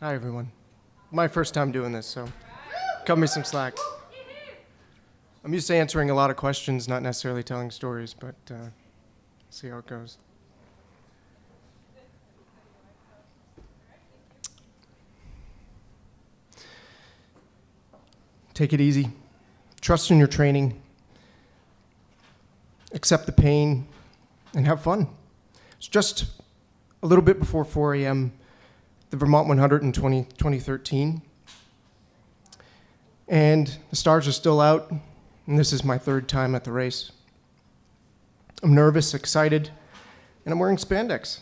Hi, everyone. My first time doing this, so cut me some slack. I'm used to answering a lot of questions, not necessarily telling stories, but see how it goes. Take it easy. Trust in your training. Accept the pain and have fun. It's just a little bit before 4 a.m., the Vermont 100 in 2013. And the stars are still out, and this is my third time at the race. I'm nervous, excited, and I'm wearing spandex.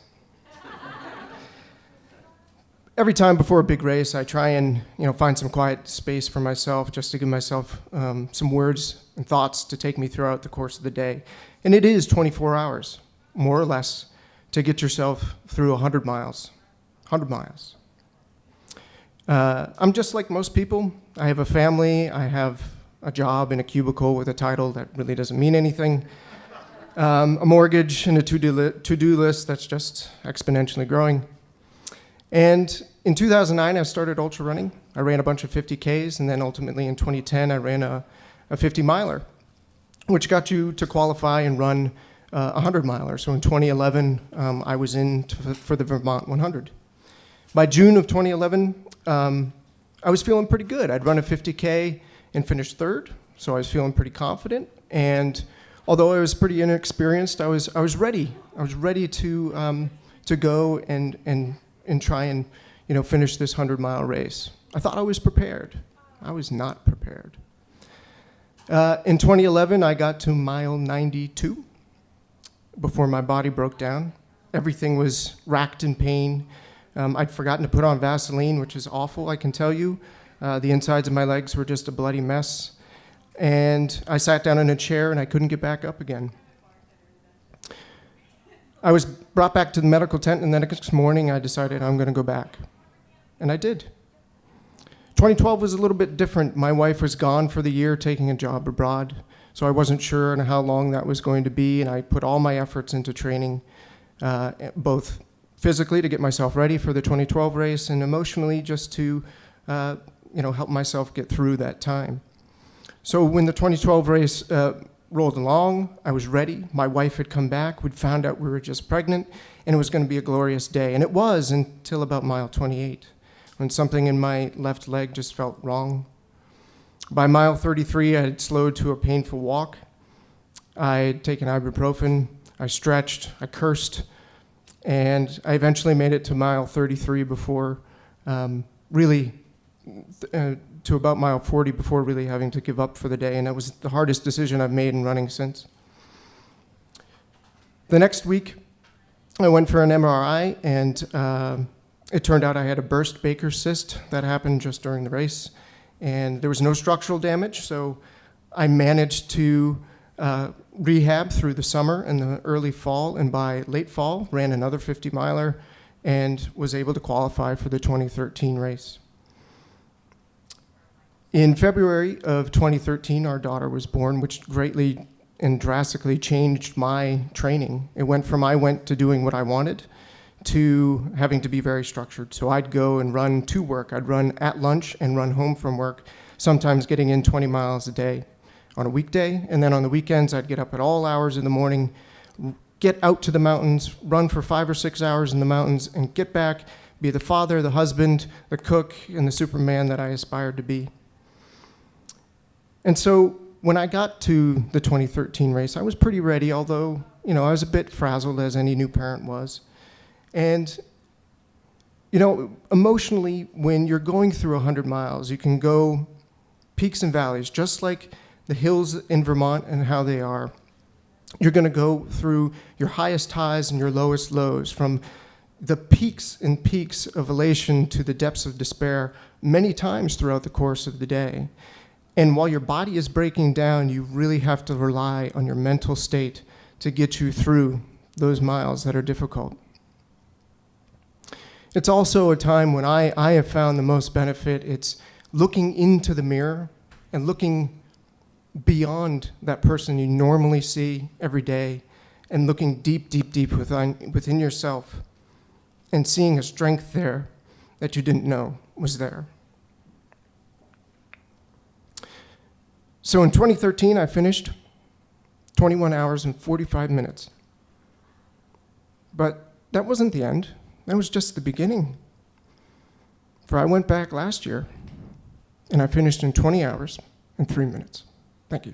Every time before a big race, I try and find some quiet space for myself, just to give myself some words and thoughts to take me throughout the course of the day. And it is 24 hours, more or less, to get yourself through 100 miles. 100 miles. I'm just like most people. I have a family. I have a job in a cubicle with a title that really doesn't mean anything. A mortgage and a to-do list that's just exponentially growing. And in 2009, I started ultra running. I ran a bunch of 50Ks, and then ultimately in 2010, I ran a 50-miler, which got you to qualify and run a 100-miler. So in 2011, I was in for the Vermont 100. By June of 2011, I was feeling pretty good. I'd run a 50K and finished third, so I was feeling pretty confident. And although I was pretty inexperienced, I was ready. I was ready to go and try and finish this 100-mile race. I thought I was prepared. I was not prepared. In 2011, I got to mile 92 before my body broke down. Everything was racked in pain. I'd forgotten to put on Vaseline, which is awful, I can tell you. The insides of my legs were just a bloody mess. And I sat down in a chair and I couldn't get back up again. I was brought back to the medical tent, and the next morning I decided I'm going to go back. And I did. 2012 was a little bit different. My wife was gone for the year taking a job abroad, so I wasn't sure on how long that was going to be, and I put all my efforts into training, both physically to get myself ready for the 2012 race and emotionally just to help myself get through that time. So when the 2012 race rolled along, I was ready. My wife had come back. We'd found out we were just pregnant, and it was going to be a glorious day. And it was until about mile 28, when something in my left leg just felt wrong. By mile 33, I had slowed to a painful walk. I had taken ibuprofen. I stretched. I cursed. And I eventually made it to mile 33 before to about mile 40 before really having to give up for the day. And that was the hardest decision I've made in running since. The next week, I went for an MRI, and it turned out I had a burst Baker cyst that happened just during the race. And there was no structural damage, so I managed to rehab through the summer and the early fall, and by late fall, ran another 50-miler and was able to qualify for the 2013 race. In February of 2013, our daughter was born, which greatly and drastically changed my training. It went from I went to doing what I wanted to having to be very structured. So I'd go and run to work. I'd run at lunch and run home from work, sometimes getting in 20 miles a day on a weekday. And then on the weekends, I'd get up at all hours in the morning, get out to the mountains, run for 5 or 6 hours in the mountains, and get back, be the father, the husband, the cook, and the Superman that I aspired to be. And so when I got to the 2013 race, I was pretty ready, although, I was a bit frazzled, as any new parent was. And, emotionally, when you're going through 100 miles, you can go peaks and valleys, just like the hills in Vermont and how they are. You're going to go through your highest highs and your lowest lows, from the peaks and peaks of elation to the depths of despair, many times throughout the course of the day. And while your body is breaking down, you really have to rely on your mental state to get you through those miles that are difficult. It's also a time when I have found the most benefit. It's looking into the mirror and looking beyond that person you normally see every day, and looking deep, deep, deep within yourself and seeing a strength there that you didn't know was there. So in 2013, I finished 21 hours and 45 minutes. But that wasn't the end. That was just the beginning. For I went back last year, and I finished in 20 hours and 3 minutes. Thank you.